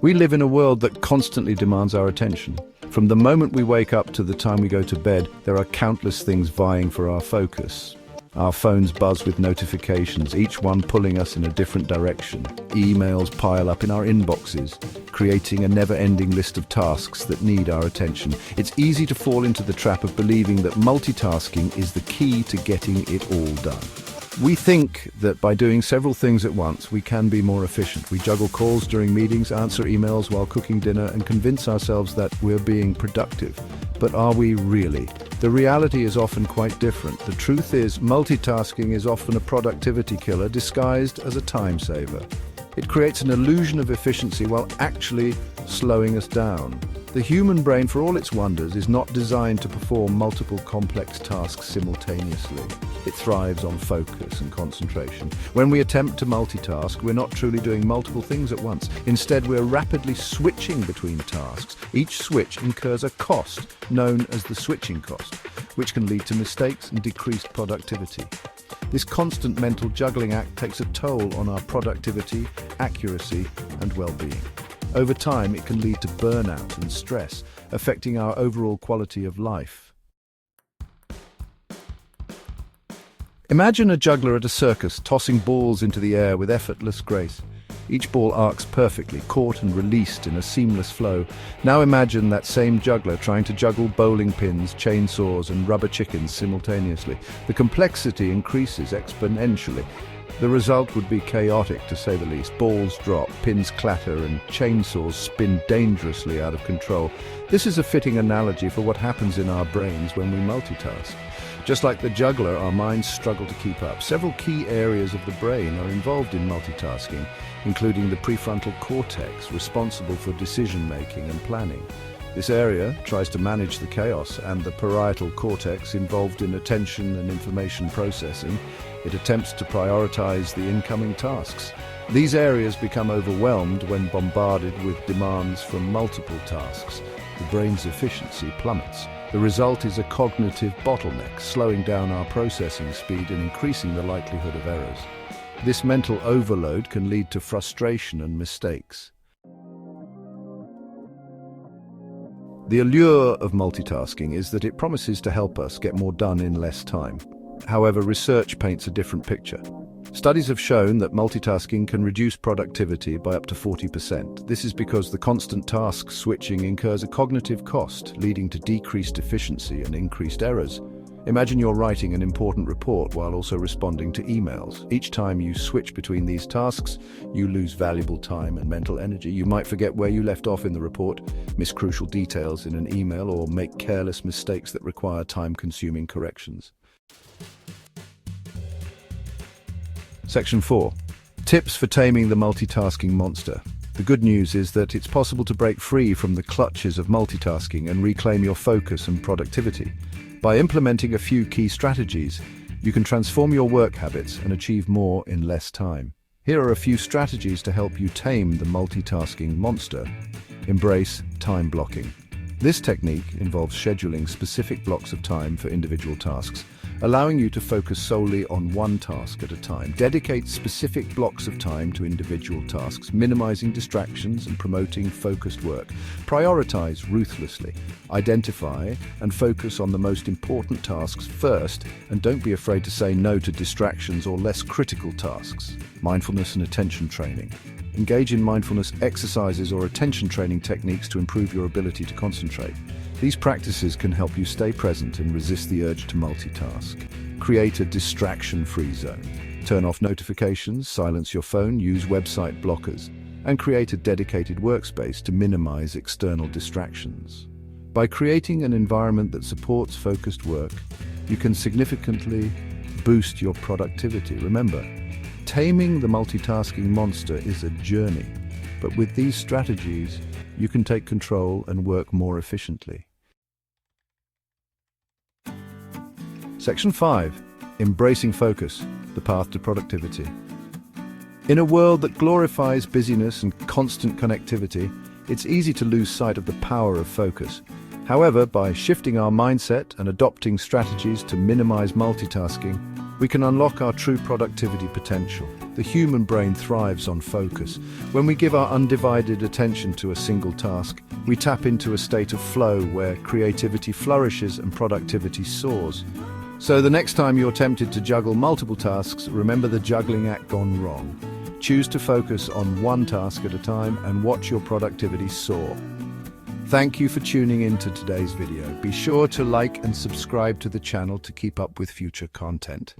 We live in a world that constantly demands our attention. From the moment we wake up to the time we go to bed, there are countless things vying for our focus. Our phones buzz with notifications, each one pulling us in a different direction. Emails pile up in our inboxes, creating a never-ending list of tasks that need our attention. It's easy to fall into the trap of believing that multitasking is the key to getting it all done. We think that by doing several things at once, we can be more efficient. We juggle calls during meetings, answer emails while cooking dinner, and convince ourselves that we're being productive. But are we really? The reality is often quite different. The truth is, multitasking is often a productivity killer disguised as a time saver. It creates an illusion of efficiency while actually slowing us down. The human brain, for all its wonders, is not designed to perform multiple complex tasks simultaneously. It thrives on focus and concentration. When we attempt to multitask, we're not truly doing multiple things at once. Instead, we're rapidly switching between tasks. Each switch incurs a cost, known as the switching cost, which can lead to mistakes and decreased productivity. This constant mental juggling act takes a toll on our productivity, accuracy, and well-being. Over time, it can lead to burnout and stress, affecting our overall quality of life. Imagine a juggler at a circus tossing balls into the air with effortless grace. Each ball arcs perfectly, caught and released in a seamless flow. Now imagine that same juggler trying to juggle bowling pins, chainsaws, and rubber chickens simultaneously. The complexity increases exponentially. The result would be chaotic, to say the least. Balls drop, pins clatter, and chainsaws spin dangerously out of control. This is a fitting analogy for what happens in our brains when we multitask. Just like the juggler, our minds struggle to keep up. Several key areas of the brain are involved in multitasking, including the prefrontal cortex, responsible for decision-making and planning. This area tries to manage the chaos, and the parietal cortex, involved in attention and information processing. It attempts to prioritize the incoming tasks. These areas become overwhelmed when bombarded with demands from multiple tasks. The brain's efficiency plummets. The result is a cognitive bottleneck, slowing down our processing speed and increasing the likelihood of errors. This mental overload can lead to frustration and mistakes. The allure of multitasking is that it promises to help us get more done in less time. However, research paints a different picture. Studies have shown that multitasking can reduce productivity by up to 40%. This is because the constant task switching incurs a cognitive cost, leading to decreased efficiency and increased errors. Imagine you're writing an important report while also responding to emails. Each time you switch between these tasks, you lose valuable time and mental energy. You might forget where you left off in the report, miss crucial details in an email, or make careless mistakes that require time-consuming corrections. Section 4. Tips for taming the multitasking monster. The good news is that it's possible to break free from the clutches of multitasking and reclaim your focus and productivity. By implementing a few key strategies, you can transform your work habits and achieve more in less time. Here are a few strategies to help you tame the multitasking monster. Embrace time blocking. This technique involves scheduling specific blocks of time for individual tasks, allowing you to focus solely on one task at a time. Dedicate specific blocks of time to individual tasks, minimizing distractions and promoting focused work. Prioritize ruthlessly. Identify and focus on the most important tasks first, and don't be afraid to say no to distractions or less critical tasks. Mindfulness and attention training. Engage in mindfulness exercises or attention training techniques to improve your ability to concentrate. These practices can help you stay present and resist the urge to multitask. Create a distraction-free zone. Turn off notifications, silence your phone, use website blockers, and create a dedicated workspace to minimize external distractions. By creating an environment that supports focused work, you can significantly boost your productivity. Remember, taming the multitasking monster is a journey, but with these strategies, you can take control and work more efficiently. Section 5. Embracing focus, the path to productivity. In a world that glorifies busyness and constant connectivity, it's easy to lose sight of the power of focus. However, by shifting our mindset and adopting strategies to minimize multitasking, we can unlock our true productivity potential. The human brain thrives on focus. When we give our undivided attention to a single task, we tap into a state of flow where creativity flourishes and productivity soars. So the next time you're tempted to juggle multiple tasks, remember the juggling act gone wrong. Choose to focus on one task at a time and watch your productivity soar. Thank you for tuning in to today's video. Be sure to like and subscribe to the channel to keep up with future content.